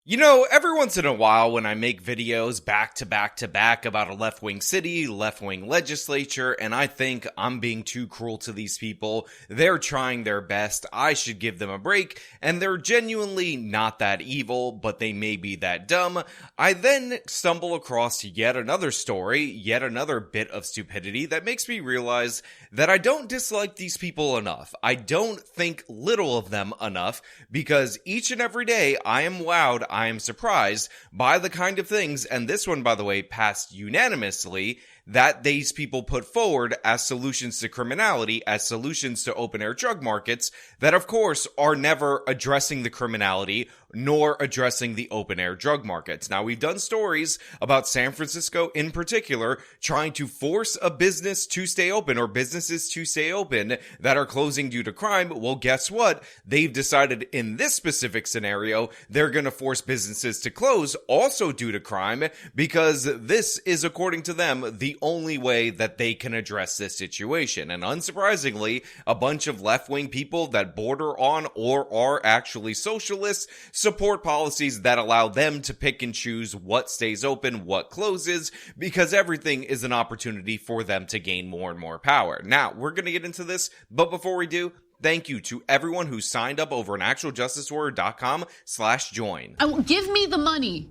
You know, every once in a while when I make videos back to back to back about a left-wing city, left-wing legislature, and I think I'm being too cruel to these people, they're trying their best, I should give them a break, and they're genuinely not that evil, but they may be that dumb, I then stumble across yet another story, yet another bit of stupidity that makes me realize that I don't dislike these people enough. I don't think little of them enough, because each and every day I am wowed, I am surprised by the kind of things, and this one, by the way, passed unanimously, that these people put forward as solutions to criminality, as solutions to open-air drug markets, that of course are never addressing the criminality, nor addressing the open-air drug markets. Now, we've done stories about San Francisco in particular trying to force a business to stay open, or businesses to stay open that are closing due to crime. Well, guess what? They've decided in this specific scenario, they're going to force businesses to close also due to crime, because this is, according to them, the only way that they can address this situation. And unsurprisingly, a bunch of left-wing people that border on or are actually socialists support policies that allow them to pick and choose what stays open, what closes, because everything is an opportunity for them to gain more and more power. Now, we're going to get into this, but before we do, thank you to everyone who signed up over on actualjusticewarrior.com/join. Give me the money.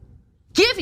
Give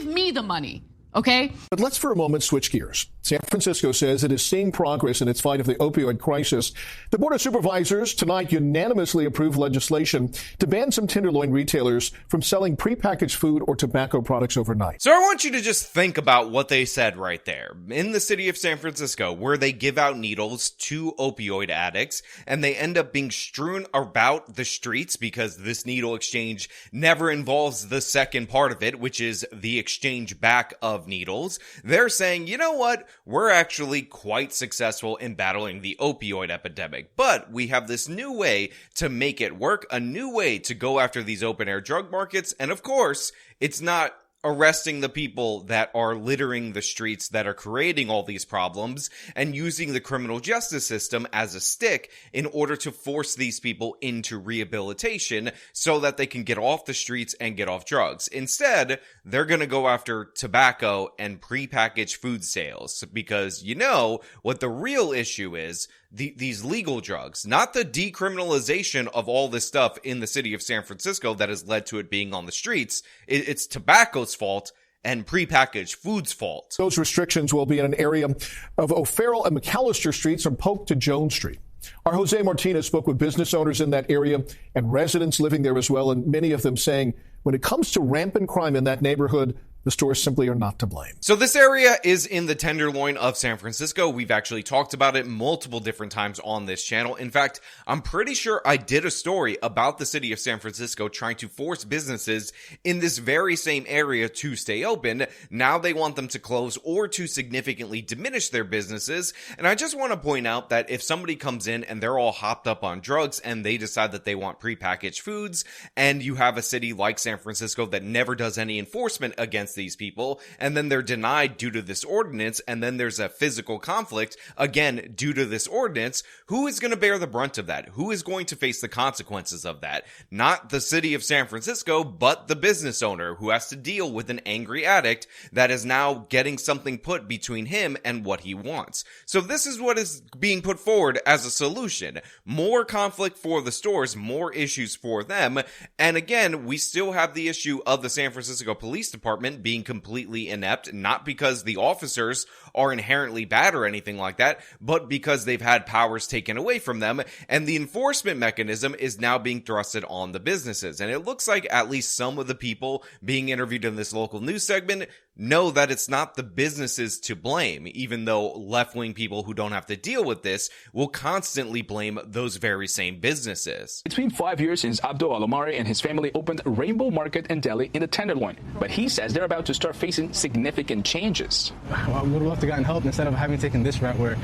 me the money. Okay? But let's for a moment switch gears. San Francisco says it is seeing progress in its fight of the opioid crisis. The Board of Supervisors tonight unanimously approved legislation to ban some Tenderloin retailers from selling prepackaged food or tobacco products overnight. So I want you to just think about what they said right there. In the city of San Francisco, where they give out needles to opioid addicts, and they end up being strewn about the streets because this needle exchange never involves the second part of it, which is the exchange back of needles. They're saying, you know what? We're actually quite successful in battling the opioid epidemic, but we have this new way to make it work, a new way to go after these open-air drug markets, and of course, it's not arresting the people that are littering the streets, that are creating all these problems, and using the criminal justice system as a stick in order to force these people into rehabilitation so that they can get off the streets and get off drugs. Instead, they're going to go after tobacco and prepackaged food sales, because you know what the real issue is. These legal drugs, not the decriminalization of all this stuff in the city of San Francisco that has led to it being on the streets. It's tobacco's fault and prepackaged food's fault. Those restrictions will be in an area of O'Farrell and McAllister Streets from Polk to Jones Street. Our Jose Martinez spoke with business owners in that area and residents living there as well, and many of them saying when it comes to rampant crime in that neighborhood, the stores simply are not to blame. So this area is in the Tenderloin of San Francisco. We've actually talked about it multiple different times on this channel. In fact, I'm pretty sure I did a story about the city of San Francisco trying to force businesses in this very same area to stay open. Now they want them to close or to significantly diminish their businesses. And I just want to point out that if somebody comes in and they're all hopped up on drugs and they decide that they want prepackaged foods, and you have a city like San Francisco that never does any enforcement against these people, and then they're denied due to this ordinance, and then there's a physical conflict, again, due to this ordinance, who is going to bear the brunt of that? Who is going to face the consequences of that? Not the city of San Francisco, but the business owner who has to deal with an angry addict that is now getting something put between him and what he wants. So this is what is being put forward as a solution. More conflict for the stores, more issues for them, and again, we still have the issue of the San Francisco Police Department being completely inept, not because the officers are inherently bad or anything like that, but because they've had powers taken away from them, and the enforcement mechanism is now being thrusted on the businesses. And it looks like at least some of the people being interviewed in this local news segment know that it's not the businesses to blame, even though left-wing people who don't have to deal with this will constantly blame those very same businesses. It's been 5 years since Abdul Alamari and his family opened Rainbow Market and Deli in the Tenderloin, but he says they're about to start facing significant changes. I would have loved to gotten help instead of having taken this route where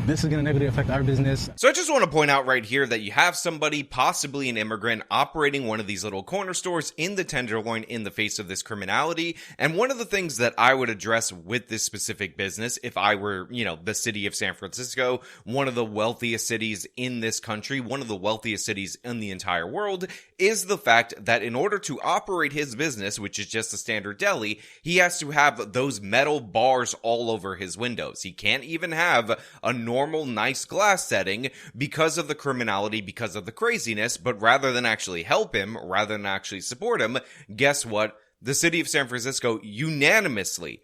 this is going to negatively affect our business. So I just want to point out right here that you have somebody, possibly an immigrant, operating one of these little corner stores in the Tenderloin in the face of this criminality. And one of the things that I would address with this specific business, if I were, the city of San Francisco, one of the wealthiest cities in this country, one of the wealthiest cities in the entire world, is the fact that in order to operate his business, which is just a standard deli, he has to have those metal bars all over his windows. He can't even have a normal, nice glass setting because of the criminality, because of the craziness. But rather than actually help him, rather than actually support him, guess what? The city of San Francisco unanimously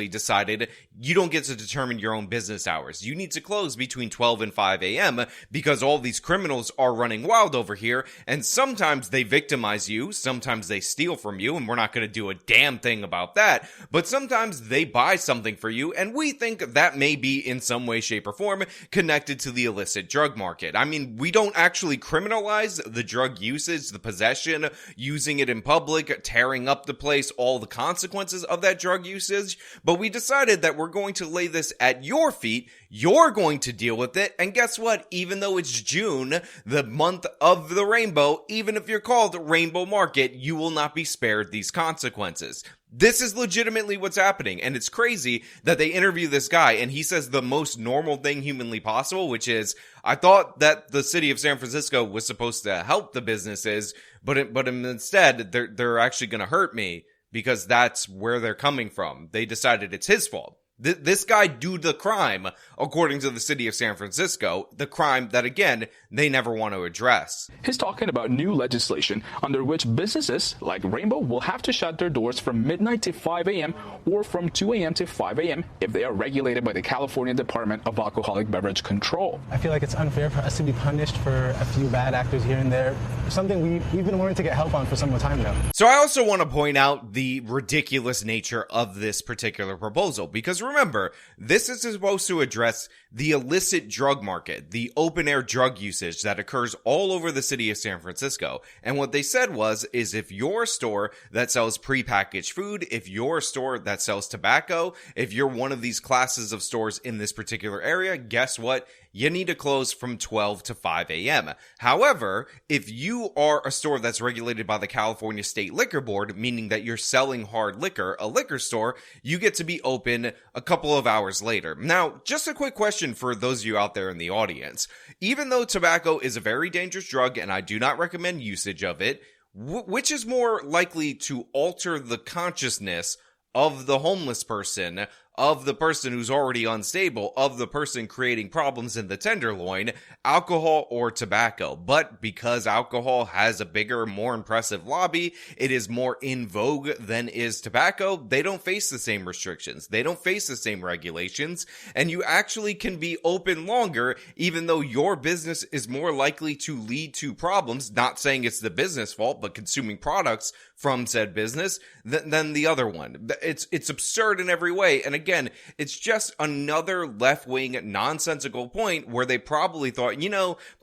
decided you don't get to determine your own business hours. You need to close between 12 and 5 a.m. because all these criminals are running wild over here, and sometimes they victimize you, sometimes they steal from you, and we're not going to do a damn thing about that, but sometimes they buy something for you, and we think that may be in some way, shape, or form connected to the illicit drug market. I mean, we don't actually criminalize the drug usage, the possession, using it in public, tearing up the place, all the consequences of that drug usage, but we decided that we're going to lay this at your feet. You're going to deal with it, and guess what? Even though it's June, the month of the rainbow, even if you're called Rainbow Market, you will not be spared these consequences. This is legitimately what's happening, and it's crazy that they interview this guy, and he says the most normal thing humanly possible, which is, I thought that the city of San Francisco was supposed to help the businesses, but instead, they're actually going to hurt me, because that's where they're coming from. They decided it's his fault. This guy do the crime, according to the city of San Francisco, the crime that, again, they never want to address. He's talking about new legislation under which businesses like Rainbow will have to shut their doors from midnight to 5 a.m. or from 2 a.m. to 5 a.m. if they are regulated by the California Department of Alcoholic Beverage Control. I feel like it's unfair for us to be punished for a few bad actors here and there, something we've been wanting to get help on for some time now. So I also want to point out the ridiculous nature of this particular proposal, because remember, this is supposed to address the illicit drug market, the open-air drug usage that occurs all over the city of San Francisco. And what they said is if you're a store that sells prepackaged food, if you're a store that sells tobacco, if you're one of these classes of stores in this particular area, guess what? You need to close from 12 to 5 a.m. However, if you are a store that's regulated by the California State Liquor Board, meaning that you're selling hard liquor, a liquor store, you get to be open a couple of hours later. Now, just a quick question for those of you out there in the audience. Even though tobacco is a very dangerous drug, and I do not recommend usage of it, which is more likely to alter the consciousness of the homeless person, of the person who's already unstable, of the person creating problems in the Tenderloin, alcohol or tobacco? But because alcohol has a bigger, more impressive lobby, it is more in vogue than is tobacco, they don't face the same restrictions. They don't face the same regulations, and you actually can be open longer, even though your business is more likely to lead to problems, not saying it's the business fault, but consuming products from said business than the other one. It's absurd in every way, and again, it's just another left-wing nonsensical point where they probably thought,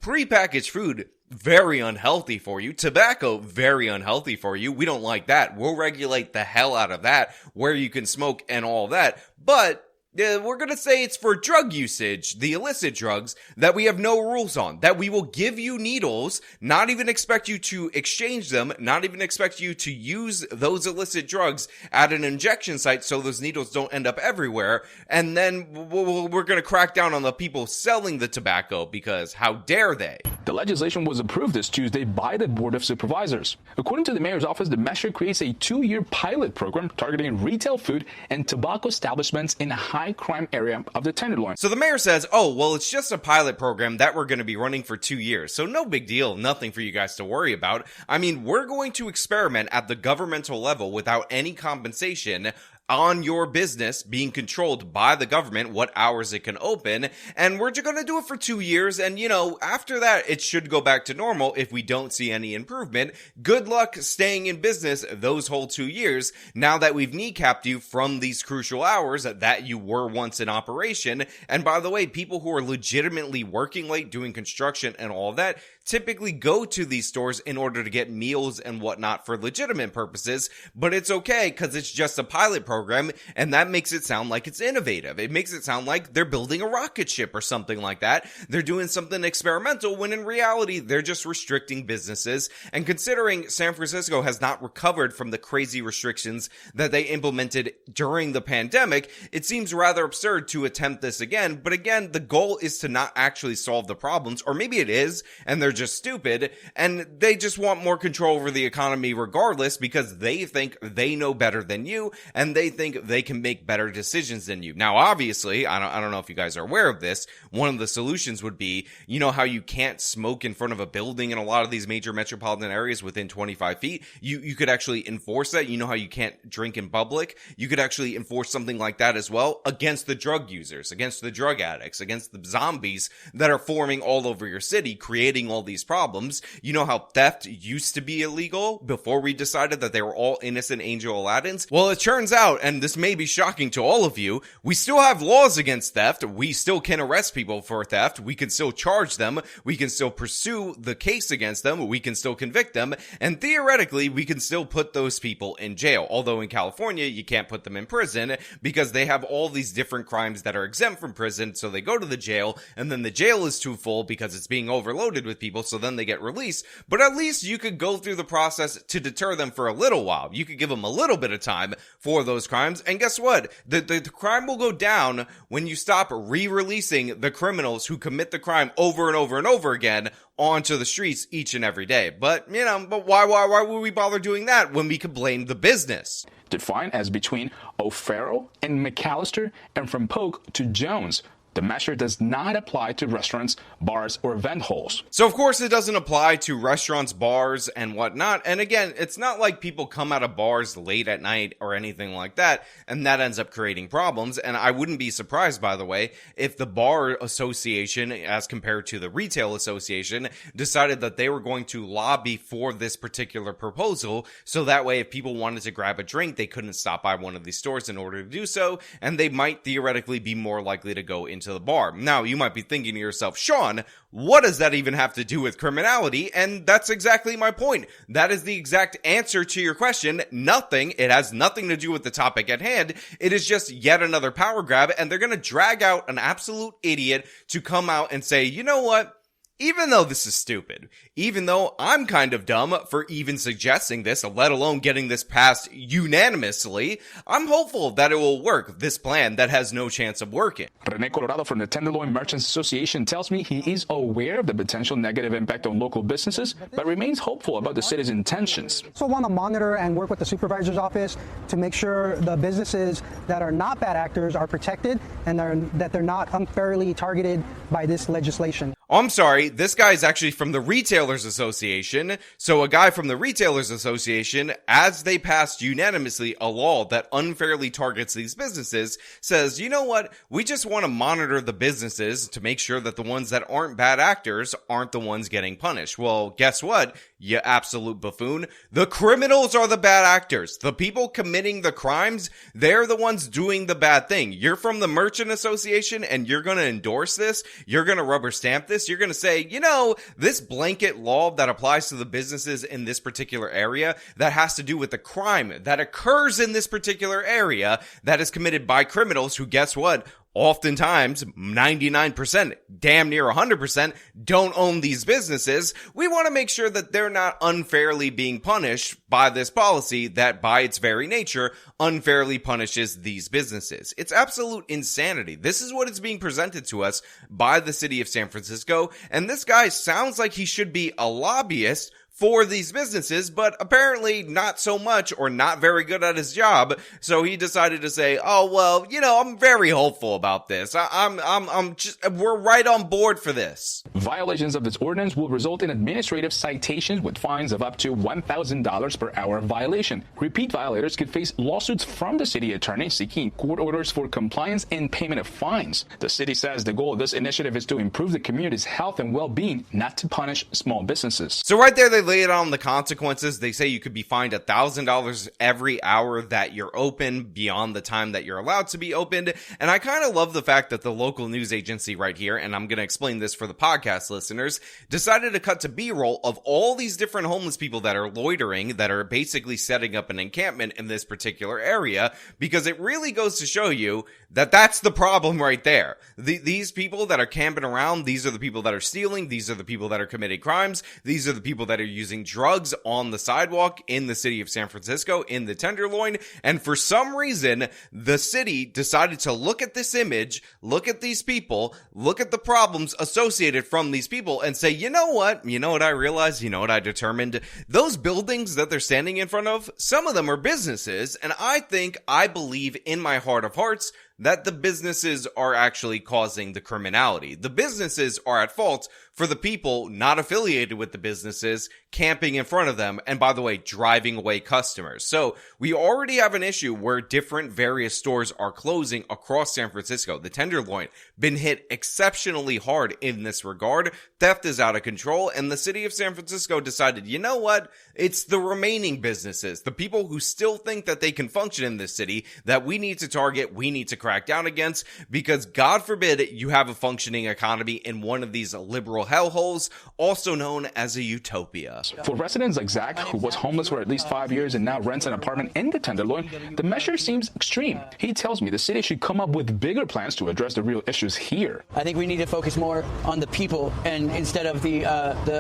prepackaged food, very unhealthy for you. Tobacco, very unhealthy for you. We don't like that. We'll regulate the hell out of that, where you can smoke and all that. But we're going to say it's for drug usage, the illicit drugs, that we have no rules on, that we will give you needles, not even expect you to exchange them, not even expect you to use those illicit drugs at an injection site so those needles don't end up everywhere, and then we're going to crack down on the people selling the tobacco, because how dare they? The legislation was approved this Tuesday by the Board of Supervisors. According to the mayor's office, the measure creates a 2-year pilot program targeting retail food and tobacco establishments in a high-crime area of the Tenderloin. So the mayor says, it's just a pilot program that we're going to be running for 2 years. So no big deal, nothing for you guys to worry about. I mean, we're going to experiment at the governmental level without any compensation on your business being controlled by the government, what hours it can open, and we're just going to do it for 2 years, and after that, it should go back to normal if we don't see any improvement. Good luck staying in business those whole 2 years, now that we've kneecapped you from these crucial hours that you were once in operation. And by the way, people who are legitimately working late, doing construction and all of that, typically go to these stores in order to get meals and whatnot for legitimate purposes, but it's okay because it's just a pilot program, and that makes it sound like it's innovative. It makes it sound like they're building a rocket ship or something like that. They're doing something experimental when in reality, they're just restricting businesses. And considering San Francisco has not recovered from the crazy restrictions that they implemented during the pandemic, it seems rather absurd to attempt this again. But again, the goal is to not actually solve the problems, or maybe it is, and they're just stupid, and they just want more control over the economy regardless because they think they know better than you, and they think they can make better decisions than you. Now, obviously, I don't know if you guys are aware of this, one of the solutions would be, you know how you can't smoke in front of a building in a lot of these major metropolitan areas within 25 feet? You could actually enforce that. You know how you can't drink in public? You could actually enforce something like that as well against the drug users, against the drug addicts, against the zombies that are forming all over your city, creating all these problems. You know how theft used to be illegal before we decided that they were all innocent angel Aladdins? Well, it turns out, and this may be shocking to all of you, we still have laws against theft. We still can arrest people for theft. We can still charge them. We can still pursue the case against them. We can still convict them. And theoretically, we can still put those people in jail. Although in California, you can't put them in prison because they have all these different crimes that are exempt from prison. So they go to the jail, and then the jail is too full because it's being overloaded with people. So then they get released. But at least you could go through the process to deter them for a little while. You could give them a little bit of time for those crimes. And guess what? The crime will go down when you stop re-releasing the criminals who commit the crime over and over and over again onto the streets each and every day. But, but why would we bother doing that when we could blame the business? Defined as between O'Farrell and McAllister and from Polk to Jones. The measure does not apply to restaurants, bars, or event halls. So, of course, it doesn't apply to restaurants, bars, and whatnot. And again, it's not like people come out of bars late at night or anything like that, and that ends up creating problems. And I wouldn't be surprised, by the way, if the bar association, as compared to the retail association, decided that they were going to lobby for this particular proposal. So that way, if people wanted to grab a drink, they couldn't stop by one of these stores in order to do so, and they might theoretically be more likely to go into the bar. Now, you might be thinking to yourself, Sean, what does that even have to do with criminality? And that's exactly my point. That is the exact answer to your question. Nothing. It has nothing to do with the topic at hand. It is just yet another power grab, and they're going to drag out an absolute idiot to come out and say, you know what? Even though this is stupid, even though I'm kind of dumb for even suggesting this, let alone getting this passed unanimously, I'm hopeful that it will work, this plan that has no chance of working. Rene Colorado from the Tenderloin Merchants Association tells me he is aware of the potential negative impact on local businesses, but remains hopeful about the city's intentions. So I want to monitor and work with the supervisor's office to make sure the businesses that are not bad actors are protected and that they're not unfairly targeted by this legislation. Oh, I'm sorry, this guy is actually from the Retailers Association. So a guy from the Retailers Association, as they passed unanimously a law that unfairly targets these businesses, says, you know what, we just want to monitor the businesses to make sure that the ones that aren't bad actors aren't the ones getting punished. Well, guess what, you absolute buffoon? The criminals are the bad actors. The people committing the crimes, they're the ones doing the bad thing. You're from the Merchant Association and you're going to endorse this? You're going to rubber stamp this? You're going to say, you know, this blanket law that applies to the businesses in this particular area that has to do with the crime that occurs in this particular area that is committed by criminals who, guess what? Oftentimes, 99%, damn near 100%, don't own these businesses. We want to make sure that they're not unfairly being punished by this policy that, by its very nature, unfairly punishes these businesses. It's absolute insanity. This is what is being presented to us by the city of San Francisco, and this guy sounds like he should be a lobbyist for these businesses, but apparently not so much or not very good at his job. So he decided to say, oh, well, you know, I'm very hopeful about this. We're right on board for this. Violations of this ordinance will result in administrative citations with fines of up to $1,000 per hour of violation. Repeat violators could face lawsuits from the city attorney seeking court orders for compliance and payment of fines. The city says the goal of this initiative is to improve the community's health and well-being, not to punish small businesses. So right there, they lay it on the consequences. They say you could be fined $1,000 every hour that you're open beyond the time that you're allowed to be opened. And I kind of love the fact that the local news agency right here, and I'm going to explain this for the podcast listeners, decided to cut to B-roll of all these different homeless people that are loitering, that are basically setting up an encampment in this particular area, because it really goes to show you that that's the problem right there. These people that are camping around, these are the people that are stealing, these are the people that are committing crimes, these are the people that are using drugs on the sidewalk in the city of San Francisco, in the Tenderloin, and for some reason, the city decided to look at this image, look at these people, look at the problems associated from these people, and say, you know what I realized, you know what I determined, those buildings that they're standing in front of, some of them are businesses, and I believe in my heart of hearts that the businesses are actually causing the criminality. The businesses are at fault for the people not affiliated with the businesses camping in front of them, and by the way, driving away customers. So we already have an issue where different various stores are closing across San Francisco. The Tenderloin been hit exceptionally hard in this regard. Theft is out of control, and the city of San Francisco decided, you know what? It's the remaining businesses, the people who still think that they can function in this city, that we need to target, we need to crack down against, because God forbid you have a functioning economy in one of these liberal hellholes, also known as a utopia. For residents like Zach, who was homeless for at least 5 years and now rents an apartment in the Tenderloin, the measure seems extreme. He tells me the city should come up with bigger plans to address the real issues here. I think we need to focus more on the people, and instead of the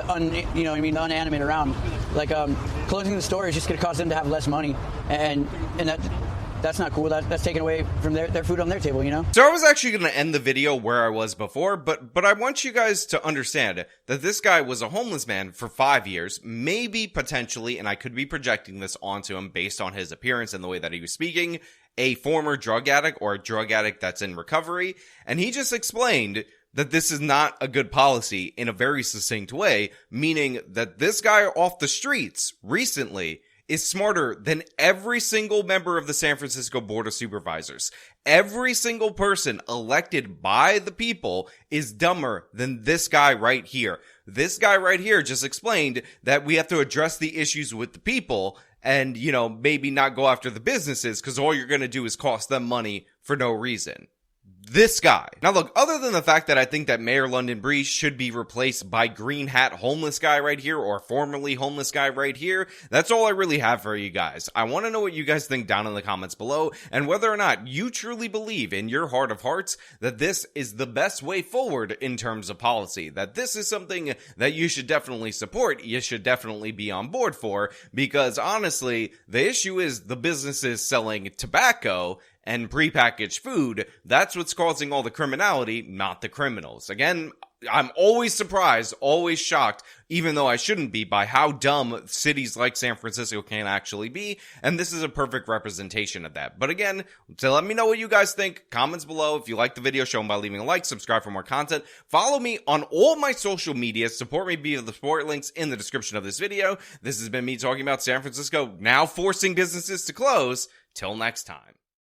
unanimated around. Like closing the store is just going to cause them to have less money, and that's not cool. That's taking away from their food on their table, you know? So I was actually going to end the video where I was before, but I want you guys to understand that this guy was a homeless man for 5 years, maybe potentially, and I could be projecting this onto him based on his appearance and the way that he was speaking, a former drug addict or a drug addict that's in recovery. And he just explained that this is not a good policy in a very succinct way, meaning that this guy off the streets recently is smarter than every single member of the San Francisco Board of Supervisors. Every single person elected by the people is dumber than this guy right here. This guy right here just explained that we have to address the issues with the people and, maybe not go after the businesses, because all you're going to do is cost them money for no reason. This guy. Now look, other than the fact that I think that Mayor London Breeze should be replaced by green hat homeless guy right here, or formerly homeless guy right here, that's all I really have for you guys. I want to know what you guys think down in the comments below, and whether or not you truly believe in your heart of hearts that this is the best way forward in terms of policy, that this is something that you should definitely support, you should definitely be on board for, because honestly, the issue is the businesses selling tobacco and prepackaged food. That's what's causing all the criminality, not the criminals. Again, I'm always surprised, always shocked, even though I shouldn't be, by how dumb cities like San Francisco can actually be, and this is a perfect representation of that. But again, so let me know what you guys think. Comments below. If you like the video, show them by leaving a like, subscribe for more content, follow me on all my social media, support me via the support links in the description of this video. This has been me talking about San Francisco now forcing businesses to close. Till next time.